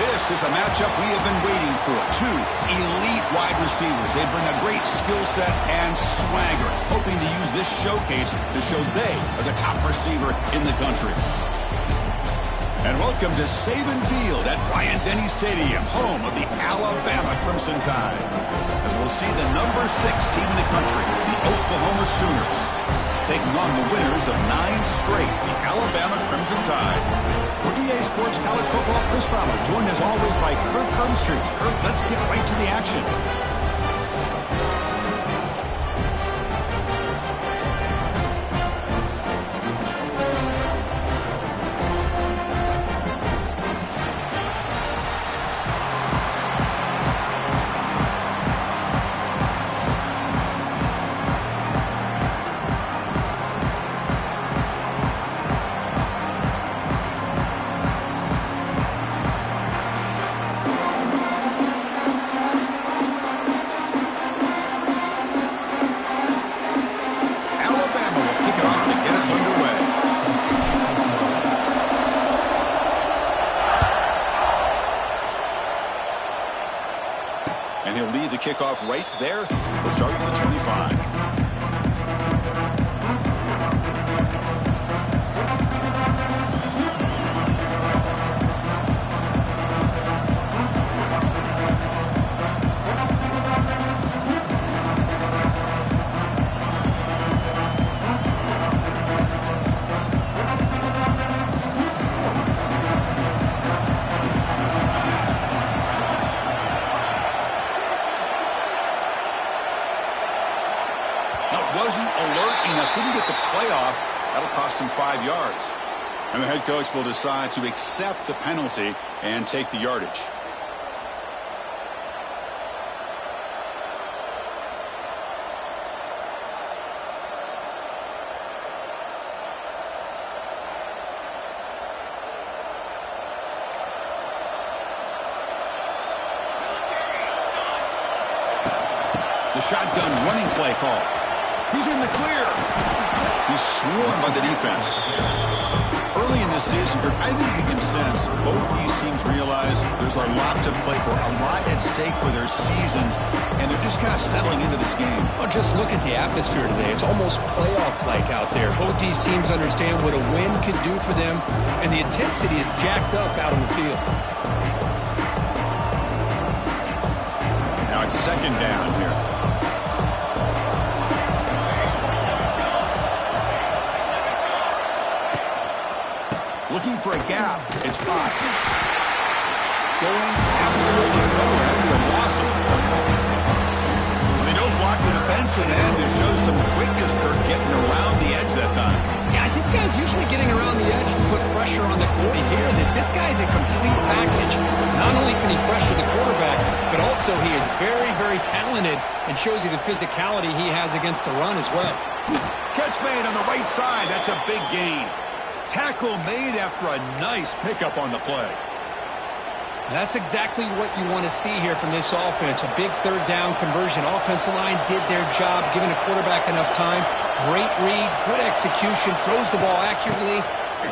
This is a matchup we have been waiting for. Two elite wide receivers. They bring a great skill set and swagger, hoping to use this showcase to show they are the top receiver in the country. And welcome to Saban Field at Bryant-Denny Stadium, home of the Alabama Crimson Tide. As we'll see the number 6 team in the country, the Oklahoma Sooners, taking on the winners of 9 straight, the Alabama Crimson Tide. For EA Sports College Football, Chris Fowler, joined as always by Kirk Herbstreit. Kirk, let's get right to the action. And he'll lead the kickoff right there. We'll start at the 25. Wasn't alert enough, didn't get the playoff. That'll cost him 5 yards. And the head coach will decide to accept the penalty and take the yardage. The shotgun running play call. He's in the clear. He's swarmed by the defense. Early in this season, I think you can sense both these teams realize there's a lot to play for, a lot at stake for their seasons, and they're just kind of settling into this game. Well, just look at the atmosphere today. It's almost playoff-like out there. Both these teams understand what a win can do for them, and the intensity is jacked up out on the field. Now it's second down here. Looking for a gap. It's Potts. Going absolutely nowhere after a loss of it. They don't block the defensive end. It shows some quickness for getting around the edge that time. Yeah, this guy's usually getting around the edge to put pressure on the quarterback. Here, that this guy's a complete package. Not only can he pressure the quarterback, but also he is very, very talented and shows you the physicality he has against the run as well. Catch made on the right side. That's a big gain. Tackle made after a nice pickup on the play. That's exactly what you want to see here from this offense. A big third down conversion. Offensive line did their job, giving the quarterback enough time. Great read, good execution, throws the ball accurately.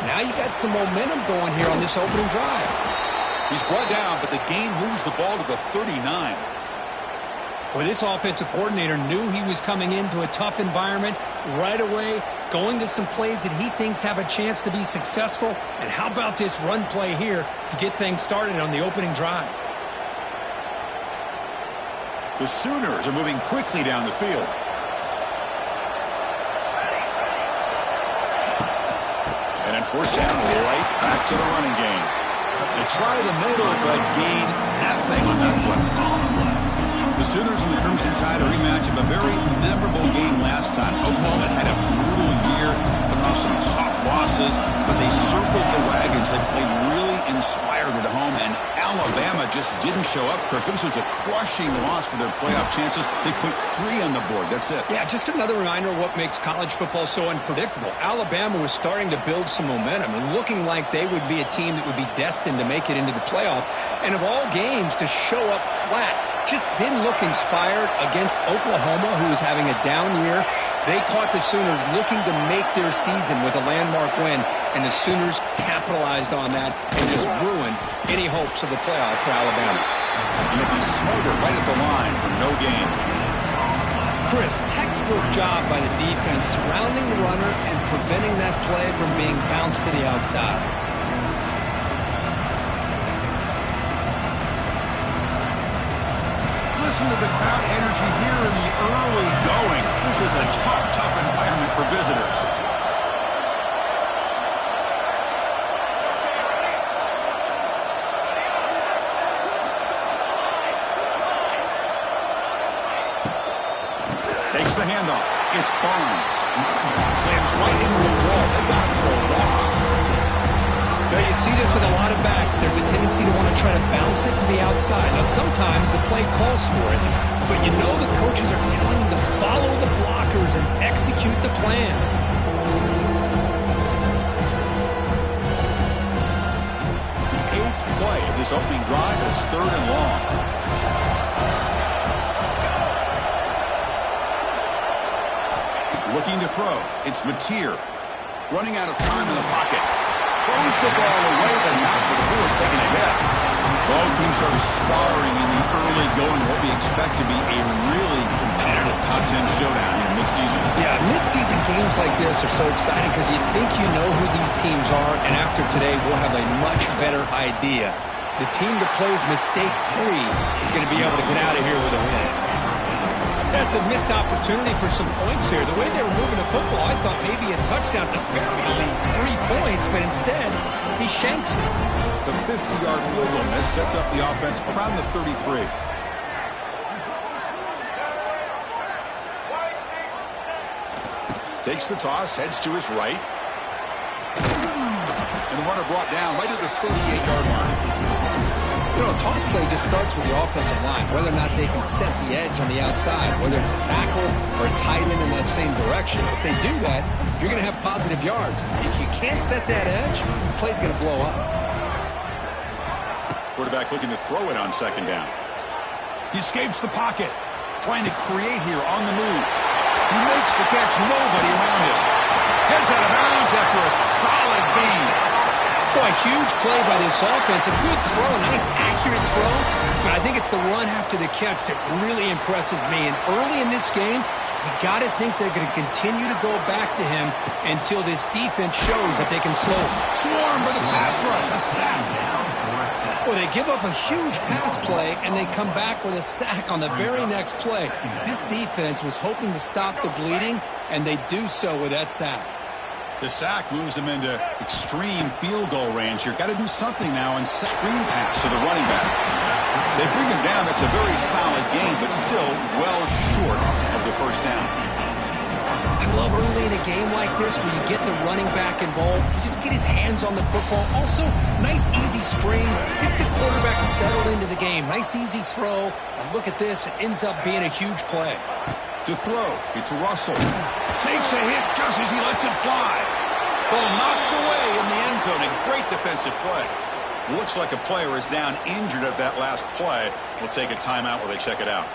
Now you got some momentum going here on this opening drive. He's brought down, but the gain moves the ball to the 39. Well, this offensive coordinator knew he was coming into a tough environment right away, going to some plays that he thinks have a chance to be successful. And how about this run play here to get things started on the opening drive? The Sooners are moving quickly down the field. And then forced down right back to the running game. They try the middle, but gain nothing on that play. The Sooners and the Crimson Tide, a rematch of a very memorable game last time. Oklahoma had a brutal year, coming off some tough losses, but they circled the wagons. They played really inspired at home, and Alabama just didn't show up, Kirk. This was a crushing loss for their playoff chances. They put 3 on the board. That's it. Yeah, just another reminder of what makes college football so unpredictable. Alabama was starting to build some momentum and looking like they would be a team that would be destined to make it into the playoff. And of all games, to show up flat, just didn't look inspired against Oklahoma, who was having a down year. They caught the Sooners looking to make their season with a landmark win, and the Sooners capitalized on that and just ruined any hopes of the playoff for Alabama. And it'll be smothered right at the line for no gain. Chris, textbook job by the defense surrounding the runner and preventing that play from being bounced to the outside. Listen to the crowd energy here in the early going. This is a tough environment for visitors. Takes the handoff. It's Barnes. Slams right into the wall. They've got him for a loss. Now you see this with a lot of backs. There's a tendency to want to try to bounce it to the outside. Now sometimes the play calls for it, but you know the coaches are telling them to follow the blockers and execute the plan. The 8th play of this opening drive is 3rd and long. Looking to throw. It's Mateer. Running out of time in the pocket. Throws the ball away, but not before taking a hit. Both teams are sparring in the early going, what we expect to be a really competitive top 10 showdown here mid-season. Yeah, mid-season games like this are so exciting because you think you know who these teams are, and after today we'll have a much better idea. The team that plays mistake-free is going to be able to get out of here with a win. That's a missed opportunity for some points here. The way they were moving the football, I thought maybe a touchdown at the very least, 3 points, but instead, he shanks it. The 50-yard field goal miss sets up the offense around the 33. Takes the toss, heads to his right. And the runner brought down right at the 38-yard line. You know, a toss play just starts with the offensive line, whether or not they can set the edge on the outside, whether it's a tackle or a tight end in that same direction. If they do that, you're going to have positive yards. If you can't set that edge, the play's going to blow up. Quarterback looking to throw it on 2nd down. He escapes the pocket, trying to create here on the move. He makes the catch, nobody around him. Heads out of bounds after a solid gain. Boy, huge play by this offense. A good throw, a nice accurate throw. But I think it's the run after the catch that really impresses me. And early in this game, you got to think they're going to continue to go back to him until this defense shows that they can slow him. Swarm for the pass rush, a sack. Well, they give up a huge pass play, and they come back with a sack on the very next play. This defense was hoping to stop the bleeding, and they do so with that sack. The sack moves them into extreme field goal range here. Got to do something now and screen pass to the running back. They bring him down. That's a very solid game, but still well short of the first down. I love early in a game like this where you get the running back involved. You just get his hands on the football. Also, nice easy screen. Gets the quarterback settled into the game. Nice easy throw. And look at this. It ends up being a huge play. To throw, it's Russell. Takes a hit just as he lets it fly. Ball knocked away in the end zone. A great defensive play. Looks like a player is down injured at that last play. We'll take a timeout while they check it out.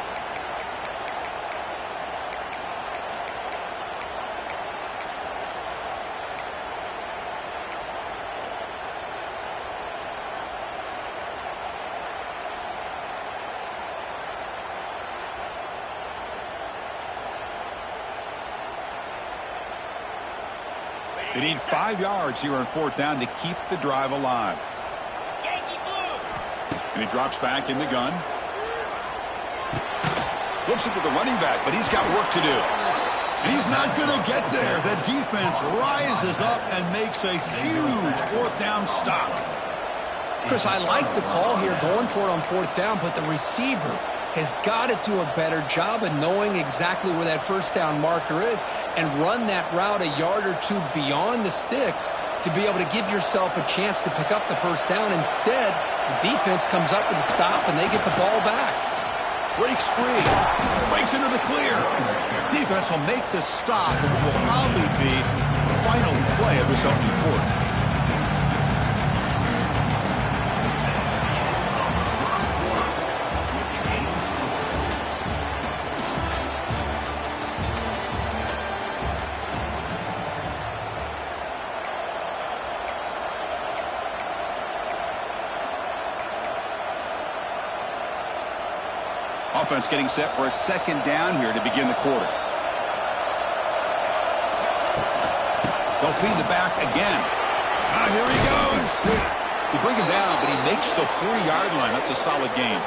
They need 5 yards here on 4th down to keep the drive alive. And he drops back in the gun. Flips it to the running back, but he's got work to do. And he's not going to get there. The defense rises up and makes a huge 4th down stop. Chris, I like the call here, going for it on 4th down, but the receiver has got to do a better job of knowing exactly where that 1st down marker is and run that route a yard or 2 beyond the sticks to be able to give yourself a chance to pick up the 1st down. Instead, the defense comes up with a stop and they get the ball back. Breaks free. Breaks into the clear. Defense will make the stop and what will probably be the final play of this opening quarter. Offense getting set for a second down here to begin the quarter. They'll feed the back again. Here he goes. They bring him down, but he makes the 40-yard line. That's a solid game.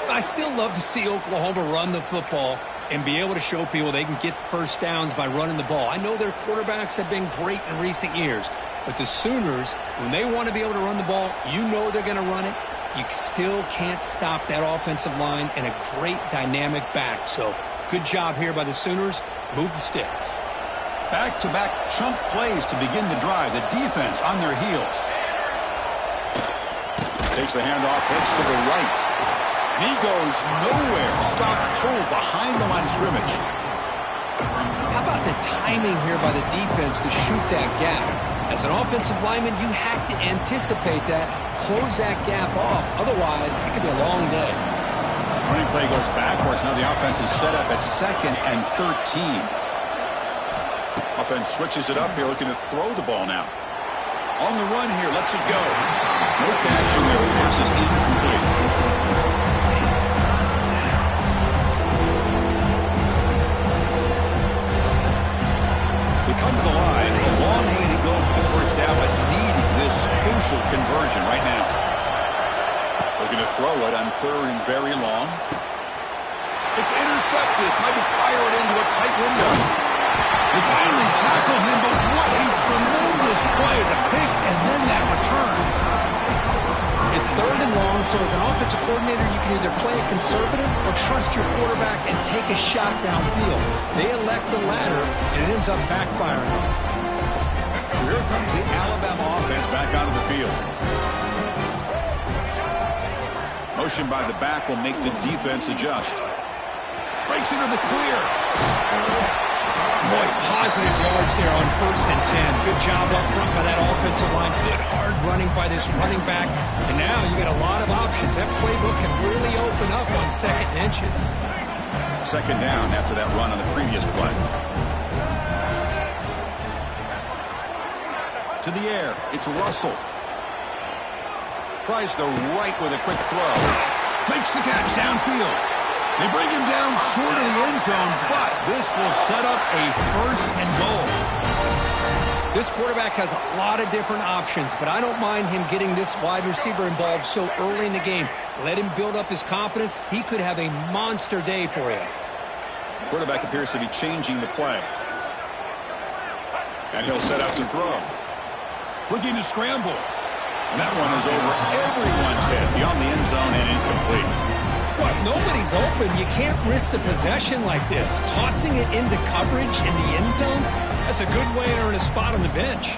I still love to see Oklahoma run the football and be able to show people they can get first downs by running the ball. I know their quarterbacks have been great in recent years, but the Sooners, when they want to be able to run the ball, you know they're going to run it. You still can't stop that offensive line and a great dynamic back. So good job here by the Sooners. Move the sticks. Back-to-back chunk plays to begin the drive. The defense on their heels. Takes the handoff, heads to the right. He goes nowhere. Stop cold behind the line of scrimmage. How about the timing here by the defense to shoot that gap? As an offensive lineman, you have to anticipate that, close that gap off. Otherwise, it could be a long day. Running play goes backwards. Now the offense is set up at 2nd and 13. Offense switches it up here, looking to throw the ball now. On the run here, lets it go. No connection there. The pass is incomplete. They come to the line. A long way to go for the first down, but needing this crucial conversion right now. Looking to throw it on 3rd and very long. It's intercepted. Tried to fire it into a tight window. They finally tackle him, but what a tremendous play to pick and then that return. It's 3rd and long, so as an offensive coordinator, you can either play it conservative or trust your quarterback and take a shot downfield. They elect the latter, and it ends up backfiring. Here comes the Alabama offense back onto the field. Motion by the back will make the defense adjust. Breaks into the clear. Boy, positive yards there on 1st and 10. Good job up front by that offensive line. Good hard running by this running back. And now you got a lot of options. That playbook can really open up on 2nd and inches. 2nd down after that run on the previous play. To the air. It's Russell. Tries the right with a quick throw. Makes the catch downfield. They bring him down short of the end zone, but this will set up a 1st and goal. This quarterback has a lot of different options, but I don't mind him getting this wide receiver involved so early in the game. Let him build up his confidence. He could have a monster day for you. Quarterback appears to be changing the play. And he'll set up to throw. Looking to scramble. And that one is over everyone's head beyond the end zone and incomplete. Well, if nobody's open, you can't risk the possession like this. Tossing it into coverage in the end zone, that's a good way to earn a spot on the bench.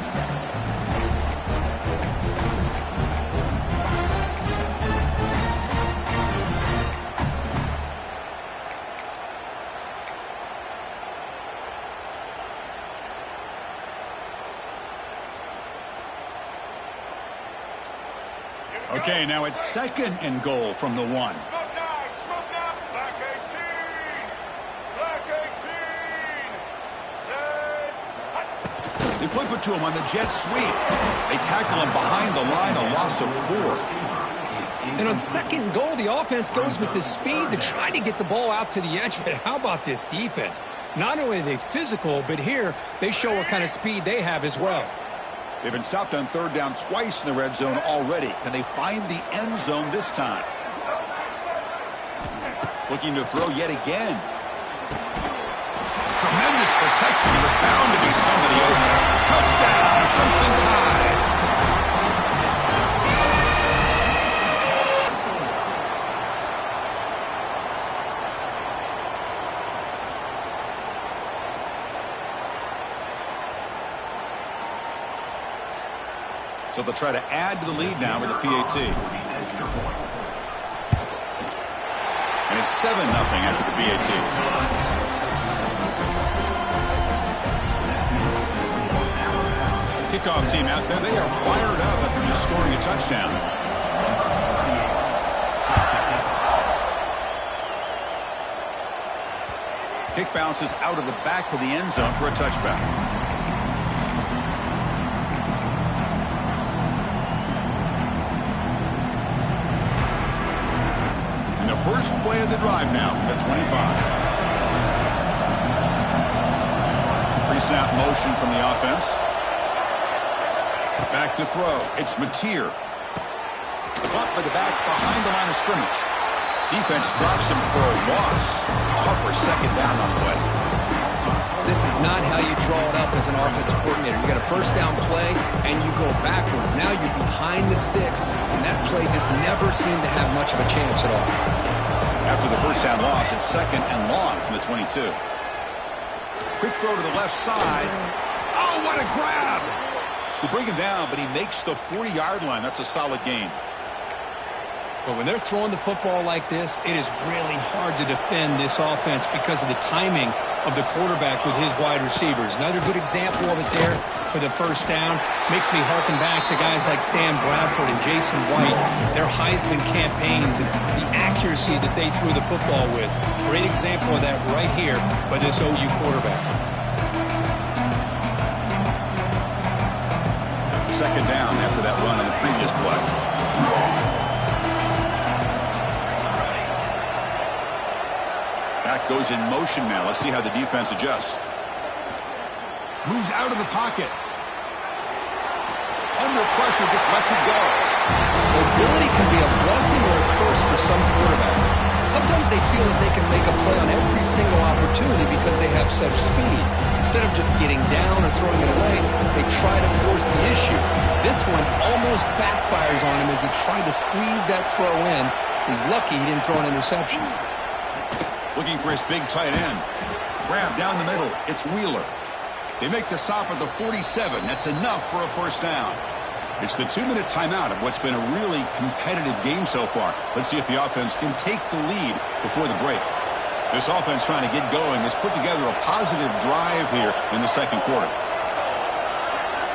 Okay, now it's 2nd and goal from the 1. They flip it to him on the jet sweep. They tackle him behind the line, a loss of 4. And on 2nd goal, the offense goes with the speed to try to get the ball out to the edge. But how about this defense? Not only are they physical, but here they show what kind of speed they have as well. They've been stopped on 3rd down twice in the red zone already. Can they find the end zone this time? Looking to throw yet again. Tremendous protection. There was bound to be somebody open. Touchdown, Crimson Tide. So they'll try to add to the lead now with a PAT. And it's 7-0 after the PAT. Kickoff team out there, they are fired up after just scoring a touchdown. Kick bounces out of the back of the end zone for a touchback. the first play of the drive now from the 25. Pre-snap motion from the offense. Back to throw. It's Ncaa. Caught by the back behind the line of scrimmage. Defense drops him for a loss. Tougher second down on the way. This is not how you draw it up as an offensive coordinator. You got a first down play, and you go backwards. Now you're behind the sticks, and that play just never seemed to have much of a chance at all. After the first down loss, it's second and long from the 22. Quick throw to the left side. Oh, what a grab! They bring him down, but he makes the 40-yard line. That's a solid gain. But when they're throwing the football like this, it is really hard to defend this offense because of the timing of the quarterback with his wide receivers. Another good example of it there for the first down. Makes me harken back to guys like Sam Bradford and Jason White, their Heisman campaigns and the accuracy that they threw the football with. Great example of that right here by this OU quarterback. Second down after that run on the previous play. Back goes in motion now. Let's see how the defense adjusts. Moves out of the pocket. Under pressure, just lets it go. Mobility can be a blessing or a curse for some quarterbacks. Sometimes they feel that they can make a play on every single opportunity because they have such speed. Instead of just getting down or throwing it away, they try to force the issue. This one almost backfires on him as he tried to squeeze that throw in. He's lucky he didn't throw an interception. Looking for his big tight end. Grab down the middle. It's Wheeler. They make the stop at the 47. That's enough for a first down. It's the 2-minute timeout of what's been a really competitive game so far. Let's see if the offense can take the lead before the break. This offense trying to get going has put together a positive drive here in the second quarter.